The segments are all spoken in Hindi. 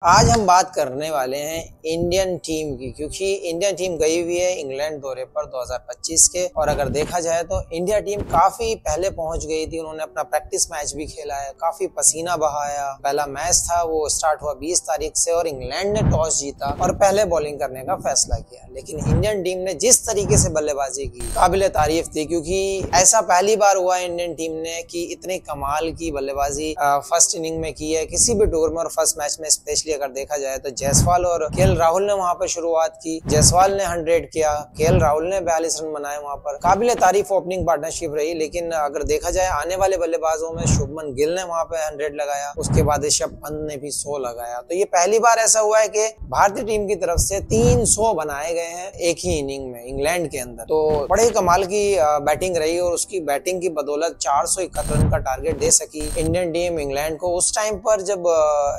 आज हम बात करने वाले हैं इंडियन टीम की, क्योंकि इंडियन टीम गई हुई है इंग्लैंड दौरे पर 2025 के। और अगर देखा जाए तो इंडिया टीम काफी पहले पहुंच गई थी। उन्होंने अपना प्रैक्टिस मैच भी खेला है, काफी पसीना बहाया। पहला मैच था वो स्टार्ट हुआ 20 तारीख से और इंग्लैंड ने टॉस जीता और पहले बॉलिंग करने का फैसला किया। लेकिन इंडियन टीम ने जिस तरीके से बल्लेबाजी की, काबिले तारीफ थी, क्योंकि ऐसा पहली बार हुआ इंडियन टीम ने कि इतने कमाल की बल्लेबाजी फर्स्ट इनिंग में की है किसी भी टूर में। और फर्स्ट मैच में स्पेशली अगर देखा जाए तो जायसवाल और केएल राहुल ने वहां पर शुरुआत की। जायसवाल ने 100 किया, केएल राहुल ने 42 रन बनाए। वहां पर काबिले तारीफ ओपनिंग पार्टनरशिप रही। लेकिन अगर देखा जाए आने वाले बल्लेबाजों में शुभमन गिल ने वहां पे 100 लगाया, उसके बाद ऋषभ पंत ने भी 100 लगाया। तो ये पहली बार ऐसा हुआ है कि भारतीय टीम की तरफ से 300 बनाए गए हैं एक ही इनिंग में इंग्लैंड के अंदर। तो बड़े कमाल की बैटिंग रही और उसकी बैटिंग की बदौलत 471 रन का टारगेट दे सकी इंडियन टीम इंग्लैंड को। उस टाइम पर जब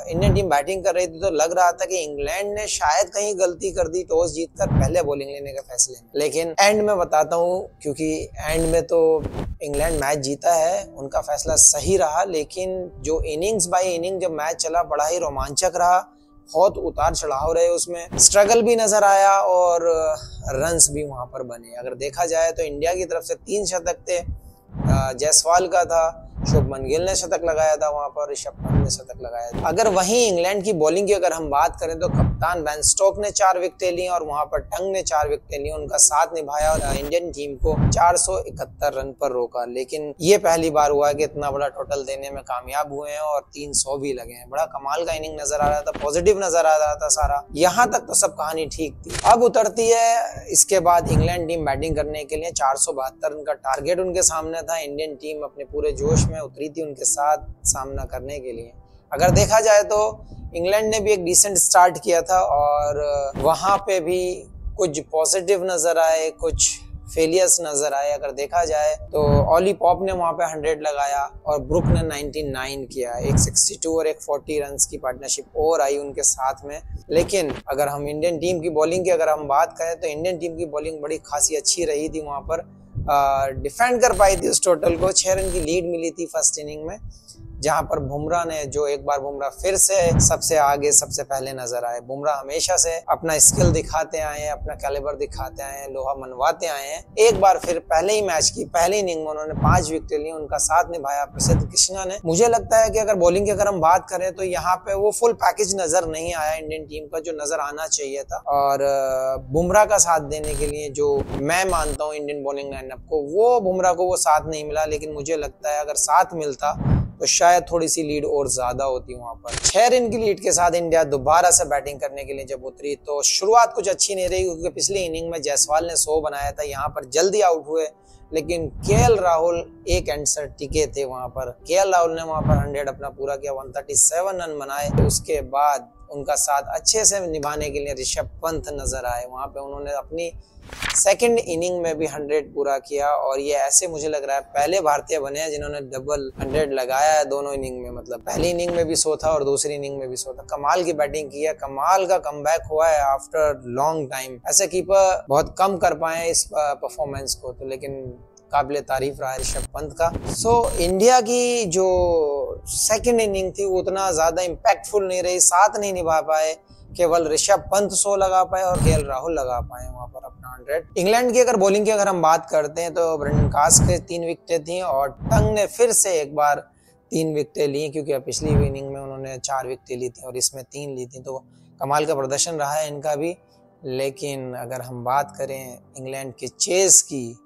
इंडियन टीम बैटिंग कर रही थी तो लग रहा था कि इंग्लैंड ने शायद कहीं गलती कर दी टॉस जीतकर पहले बॉलिंग लेने के फैसले में। लेकिन एंड में बताता हूँ, क्योंकि एंड में तो इंग्लैंड मैच जीता है, उनका फैसला सही रहा। लेकिन जो इनिंग्स बाय इनिंग जब मैच चला बड़ा ही रोमांचक रहा। बहुत उतार चढ़ाव रहे, उसमें स्ट्रगल भी नजर आया और रन्स भी वहां पर बने। अगर देखा जाए तो इंडिया की तरफ से 3 शतक थे, जायसवाल का था, शुभमन गिल ने शतक लगाया था, वहां पर ऋषभ पंत ने शतक लगाया था। अगर वहीं इंग्लैंड की बॉलिंग की अगर हम बात करें तो कप्तान बेन स्टोक्स ने 4 विकेटें ली और वहां पर टंग ने 4 विकेटें ली। उनका साथ निभाया और इंडियन टीम को 471 रन पर रोका। लेकिन ये पहली बार हुआ कि इतना बड़ा टोटल देने में कामयाब हुए हैं और 300 भी लगे हैं। बड़ा कमाल का इनिंग नजर आ रहा था, पॉजिटिव नजर आ रहा था सारा। यहाँ तक तो सब कहानी ठीक थी। अब उतरती है इसके बाद इंग्लैंड टीम बैटिंग करने के लिए 472 रन का टारगेट उनके सामने था। इंडियन टीम अपने पूरे जोश में उतरी थी उनके साथ सामना करने के लिए। अगर देखा जाए तो इंग्लैंड ने भी एक डिसेंट स्टार्ट किया था और वहां पे भी कुछ पॉजिटिव नजर आए, कुछ फेलियर्स नजर आए। अगर देखा जाए तो ऑली पॉप ने वहां पे 100 लगाया और ब्रुक ने 99 किया। एक 62 और एक 40 रन की पार्टनरशिप और आई उनके साथ में। लेकिन अगर हम इंडियन टीम की बॉलिंग की अगर हम बात करें तो इंडियन टीम की बॉलिंग बड़ी खासी अच्छी रही थी। वहां पर डिफेंड कर पाई थी उस टोटल को। 6 रन की लीड मिली थी फर्स्ट इनिंग में, जहां पर बुमराह ने जो एक बार बुमराह फिर से सबसे आगे सबसे पहले नजर आए। बुमराह हमेशा से अपना स्किल दिखाते आए हैं, अपना कैलिबर दिखाते आए हैं, लोहा मनवाते आए हैं। एक बार फिर पहले ही मैच की पहले इनिंग में उन्होंने 5 विकेट ली, उनका साथ निभाया प्रसिद्ध कृष्णा ने। मुझे लगता है कि अगर बॉलिंग की अगर हम बात करें तो यहाँ पे वो फुल पैकेज नजर नहीं आया इंडियन टीम का जो नजर आना चाहिए था। और बुमराह का साथ देने के लिए जो मैं मानता हूँ इंडियन बॉलिंग लाइनअप को, वो बुमराह को वो साथ नहीं मिला। लेकिन मुझे लगता है अगर साथ मिलता तो शायद थोड़ी सी लीड और ज्यादा होती वहां पर। 6 रन की लीड के साथ इंडिया दोबारा से बैटिंग करने के लिए जब उतरी तो शुरुआत कुछ अच्छी नहीं रही, क्योंकि पिछली इनिंग में जायसवाल ने 100 बनाया था, यहाँ पर जल्दी आउट हुए। लेकिन केएल राहुल एक एंसर टिके थे वहां पर। केएल राहुल ने वहां पर 100 अपना पूरा किया, 137 रन बनाए। उसके बाद उनका साथ अच्छे से निभाने के लिए ऋषभ पंत नजर आए। वहां पे उन्होंने अपनी सेकंड इनिंग में भी 100 पूरा किया और ये ऐसे मुझे लग रहा है पहले भारतीय बने हैं जिन्होंने डबल 100 लगाया है दोनों इनिंग में। मतलब पहली इनिंग में भी 100 था और दूसरी इनिंग में भी 100 था। कमाल की बैटिंग की है, कमाल का कमबैक हुआ है आफ्टर लॉन्ग टाइम। ऐसे कीपर बहुत कम कर पाए इस परफॉर्मेंस को, तो लेकिन काबिले तारीफ रहा है ऋषभ पंत का। इंडिया की जो सेकंड इनिंग थी वो उतना ज्यादा इम्पैक्टफुल नहीं रही, साथ नहीं निभा पाए। केवल ऋषभ पंत 100 लगा पाए और केएल राहुल लगा पाए वहां पर अपना 100। इंग्लैंड की अगर बॉलिंग की अगर हम बात करते हैं तो ब्रेंडन कास के 3 विकेटें थी और टंग ने फिर से एक बार 3 विकेटें ली, क्योंकि पिछली इनिंग में उन्होंने 4 विकेटें ली थी और इसमें 3 ली थी। तो कमाल का प्रदर्शन रहा है इनका भी। लेकिन अगर हम बात करें इंग्लैंड के चेस की,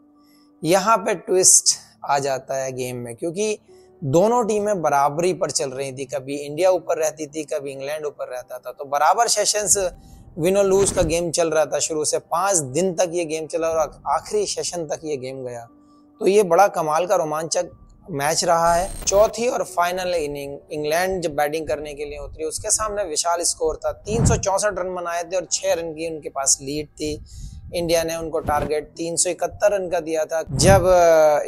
यहाँ पे ट्विस्ट आ जाता है गेम में, क्योंकि दोनों टीमें बराबरी पर चल रही थी। कभी इंडिया ऊपर रहती थी, कभी इंग्लैंड ऊपर रहता था। तो बराबर सेशंस विन और लूज का गेम चल रहा था शुरू से। 5 दिन तक ये गेम चला और आखिरी सेशन तक ये गेम गया। तो ये बड़ा कमाल का रोमांचक मैच रहा है। चौथी और फाइनल इनिंग इंग्लैंड जब बैटिंग करने के लिए उतरी, उसके सामने विशाल स्कोर था। 364 रन बनाए थे और 6 रन की उनके पास लीड थी। इंडिया ने उनको टारगेट 371 रन का दिया था। जब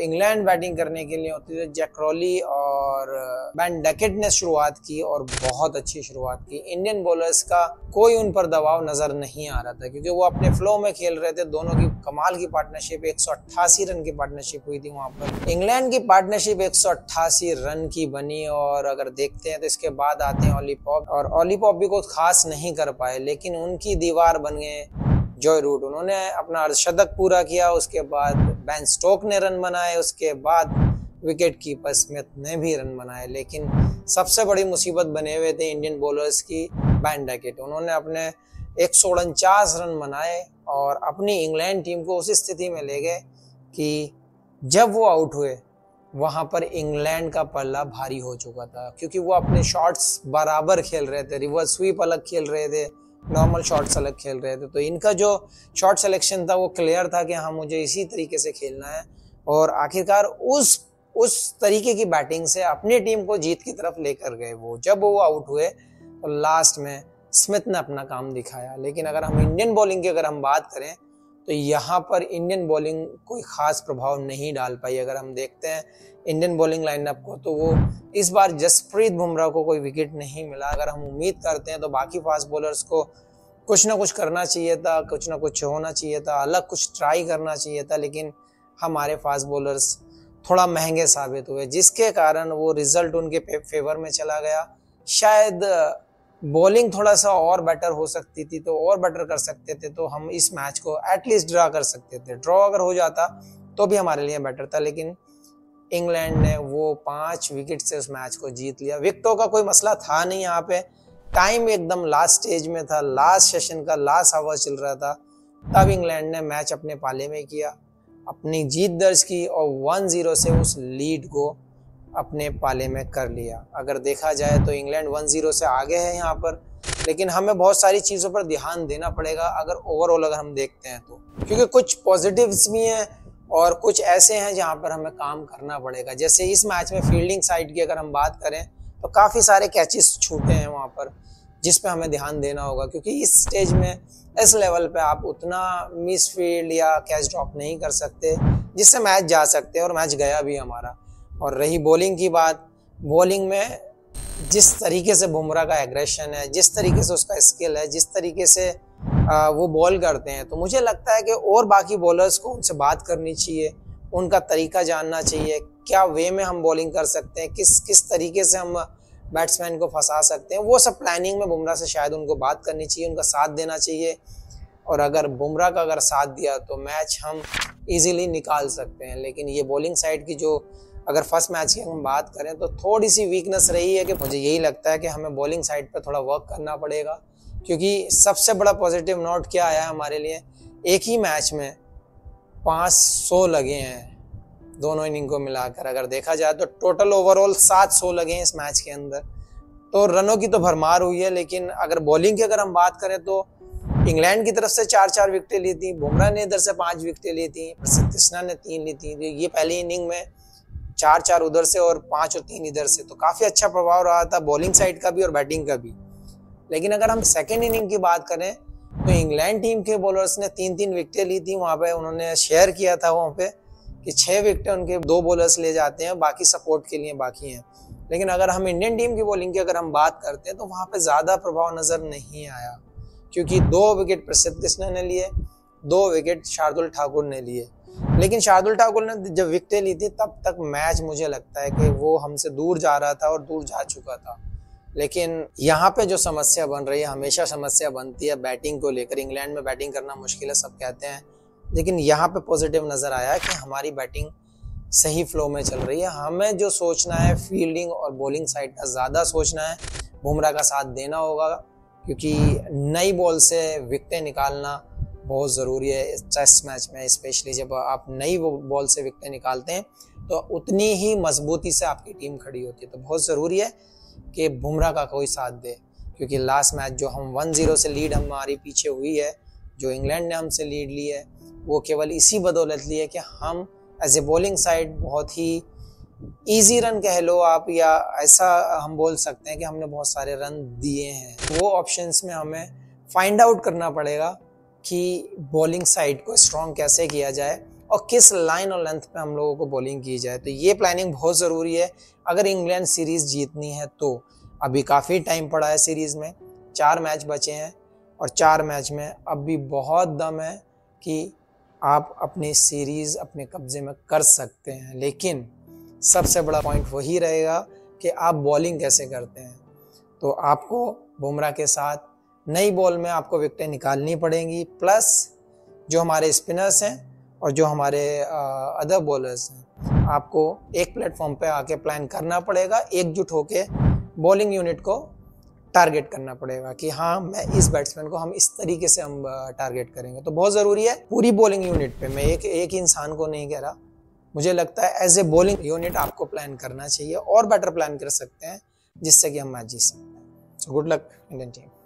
इंग्लैंड बैटिंग करने के लिए होती थी, जैक रॉली और और बेन डकेट ने शुरुआत की और बहुत अच्छी शुरुआत की। इंडियन बॉलर्स का कोई उन पर दबाव नजर नहीं आ रहा था क्योंकि वो अपने फ्लो में खेल रहे थे। दोनों की कमाल की पार्टनरशिप, 188 रन की पार्टनरशिप हुई थी वहां पर। इंग्लैंड की पार्टनरशिप 188 रन की बनी और अगर देखते हैं तो इसके बाद आते हैं ऑली पॉप, और ऑली पॉप भी कुछ खास नहीं कर पाए, लेकिन उनकी दीवार बन गए जॉय रूट। उन्होंने अपना अर्धशतक पूरा किया, उसके बाद बेन स्टोक ने रन बनाए, उसके बाद विकेट कीपर स्मिथ ने भी रन बनाए। लेकिन सबसे बड़ी मुसीबत बने हुए थे इंडियन बॉलर्स की बेन डकेट। उन्होंने अपने 149 रन बनाए और अपनी इंग्लैंड टीम को उस स्थिति में ले गए कि जब वो आउट हुए वहां पर इंग्लैंड का पल्ला भारी हो चुका था, क्योंकि वो अपने शॉट्स बराबर खेल रहे थे, रिवर्स स्वीप अलग खेल रहे थे, नॉर्मल शॉट्स अलग खेल रहे थे। तो इनका जो शॉट सिलेक्शन था वो क्लियर था कि हाँ मुझे इसी तरीके से खेलना है, और आखिरकार उस तरीके की बैटिंग से अपनी टीम को जीत की तरफ लेकर गए। वो जब वो आउट हुए तो लास्ट में स्मिथ ने अपना काम दिखाया। लेकिन अगर हम इंडियन बॉलिंग की अगर हम बात करें तो यहाँ पर इंडियन बॉलिंग कोई खास प्रभाव नहीं डाल पाई। अगर हम देखते हैं इंडियन बॉलिंग लाइनअप को तो वो इस बार जसप्रीत बुमराह को कोई विकेट नहीं मिला। अगर हम उम्मीद करते हैं तो बाकी फास्ट बॉलर्स को कुछ ना कुछ करना चाहिए था, कुछ ना कुछ होना चाहिए था, अलग कुछ ट्राई करना चाहिए था, लेकिन हमारे फास्ट बॉलर्स थोड़ा महंगे साबित हुए, जिसके कारण वो रिजल्ट उनके फेवर में चला गया। शायद बॉलिंग थोड़ा सा और बेटर हो सकती थी तो और बेटर कर सकते थे, तो हम इस मैच को एटलीस्ट ड्रा कर सकते थे। ड्रॉ अगर हो जाता तो भी हमारे लिए बेटर था, लेकिन इंग्लैंड ने वो 5 विकेट से उस मैच को जीत लिया। विकेटों का कोई मसला था नहीं यहाँ पे, टाइम एकदम लास्ट स्टेज में था, लास्ट सेशन का लास्ट आवर चल रहा था, तब इंग्लैंड ने मैच अपने पाले में किया, अपनी जीत दर्ज की और 1-0 से उस लीड को अपने पाले में कर लिया। अगर देखा जाए तो इंग्लैंड 1-0 से आगे है यहाँ पर, लेकिन हमें बहुत सारी चीज़ों पर ध्यान देना पड़ेगा अगर ओवरऑल अगर हम देखते हैं तो, क्योंकि कुछ पॉजिटिव्स भी हैं और कुछ ऐसे हैं जहाँ पर हमें काम करना पड़ेगा। जैसे इस मैच में फील्डिंग साइड की अगर हम बात करें तो काफ़ी सारे कैचेस छूटे हैं वहाँ पर, जिस पे हमें ध्यान देना होगा, क्योंकि इस स्टेज में इस लेवल पे आप उतना मिस फील्ड या कैच ड्रॉप नहीं कर सकते जिससे मैच जा सकते हैं, और मैच गया भी हमारा। और रही बॉलिंग की बात, बॉलिंग में जिस तरीके से बुमराह का एग्रेशन है, जिस तरीके से उसका स्किल है, जिस तरीके से वो बॉल करते हैं, तो मुझे लगता है कि और बाकी बॉलर्स को उनसे बात करनी चाहिए, उनका तरीका जानना चाहिए, क्या वे में हम बॉलिंग कर सकते हैं, किस तरीके से हम बैट्समैन को फंसा सकते हैं। वो सब प्लानिंग में बुमराह से शायद उनको बात करनी चाहिए, उनका साथ देना चाहिए, और अगर बुमराह का अगर साथ दिया तो मैच हम इजीली निकाल सकते हैं। लेकिन ये बॉलिंग साइड की जो अगर फर्स्ट मैच की हम बात करें तो थोड़ी सी वीकनेस रही है कि मुझे यही लगता है कि हमें बॉलिंग साइड पर थोड़ा वर्क करना पड़ेगा, क्योंकि सबसे बड़ा पॉजिटिव नोट क्या आया है हमारे लिए, एक ही मैच में 500 लगे हैं दोनों इनिंग को मिलाकर। अगर देखा जाए तो टोटल ओवरऑल 700 लगे हैं इस मैच के अंदर, तो रनों की तो भरमार हुई है। लेकिन अगर बॉलिंग की अगर हम बात करें तो इंग्लैंड की तरफ से 4-4 विकेटें ली थी, बुमराह ने इधर से 5 विकेटें ली थी, प्रसिद्ध कृष्णा ने 3 ली थी। ये पहली इनिंग में 4-4 उधर से और 5 और 3 इधर से, तो काफी अच्छा प्रभाव रहा था बॉलिंग साइड का भी और बैटिंग का भी। लेकिन अगर हम सेकेंड इनिंग की बात करें तो इंग्लैंड टीम के बॉलर्स ने 3-3 विकेटें ली थी। वहां पे उन्होंने शेयर किया था वहां पे कि 6 विकेटें उनके 2 बॉलर्स ले जाते हैं, बाकी सपोर्ट के लिए बाकी हैं। लेकिन अगर हम इंडियन टीम की बॉलिंग की अगर हम बात करते हैं तो वहां पे ज्यादा प्रभाव नजर नहीं आया, क्योंकि 2 विकेट प्रसिद्ध कृष्णा ने लिए, 2 विकेट शार्दुल ठाकुर ने लिए। लेकिन शार्दुल ठाकुर ने जब विकेटें ली थी तब तक मैच मुझे लगता है कि वो हमसे दूर जा रहा था और दूर जा चुका था। लेकिन यहाँ पे जो समस्या बन रही है, हमेशा समस्या बनती है बैटिंग को लेकर। इंग्लैंड में बैटिंग करना मुश्किल है सब कहते हैं, लेकिन यहाँ पे पॉजिटिव नजर आया है कि हमारी बैटिंग सही फ्लो में चल रही है। हमें जो सोचना है फील्डिंग और बॉलिंग साइड का ज़्यादा सोचना है, बुमराह का साथ देना होगा, क्योंकि नई बॉल से विकेटें निकालना बहुत ज़रूरी है टेस्ट मैच में। स्पेशली जब आप नई बॉल से विकेटें निकालते हैं तो उतनी ही मजबूती से आपकी टीम खड़ी होती है। तो बहुत ज़रूरी है कि बुमराह का कोई साथ दे, क्योंकि लास्ट मैच जो हम 1-0 से लीड हमारी पीछे हुई है, जो इंग्लैंड ने हमसे लीड ली है, वो केवल इसी बदौलत ली है कि हम एज ए बॉलिंग साइड बहुत ही इजी रन कह लो आप, या ऐसा हम बोल सकते हैं कि हमने बहुत सारे रन दिए हैं। वो ऑप्शंस में हमें फाइंड आउट करना पड़ेगा कि बॉलिंग साइड को स्ट्रॉन्ग कैसे किया जाए और किस लाइन और लेंथ पे हम लोगों को बॉलिंग की जाए। तो ये प्लानिंग बहुत ज़रूरी है अगर इंग्लैंड सीरीज़ जीतनी है तो। अभी काफ़ी टाइम पड़ा है सीरीज़ में, 4 मैच बचे हैं और 4 मैच में अब भी बहुत दम है कि आप अपनी सीरीज़ अपने कब्जे में कर सकते हैं। लेकिन सबसे बड़ा पॉइंट वही रहेगा कि आप बॉलिंग कैसे करते हैं। तो आपको बुमराह के साथ नई बॉल में आपको विकेटें निकालनी पड़ेंगी, प्लस जो हमारे स्पिनर्स हैं और जो हमारे अदर बॉलर्स हैं, आपको एक प्लेटफॉर्म पे आके प्लान करना पड़ेगा, एकजुट होके बॉलिंग यूनिट को टारगेट करना पड़ेगा कि हाँ मैं इस बैट्समैन को हम इस तरीके से हम टारगेट करेंगे। तो बहुत ज़रूरी है पूरी बॉलिंग यूनिट पे, मैं एक इंसान को नहीं कह रहा, मुझे लगता है एज ए बॉलिंग यूनिट आपको प्लान करना चाहिए और बेटर प्लान कर सकते हैं जिससे कि हम मैच जीत सकते हैं। So good luck Indian team.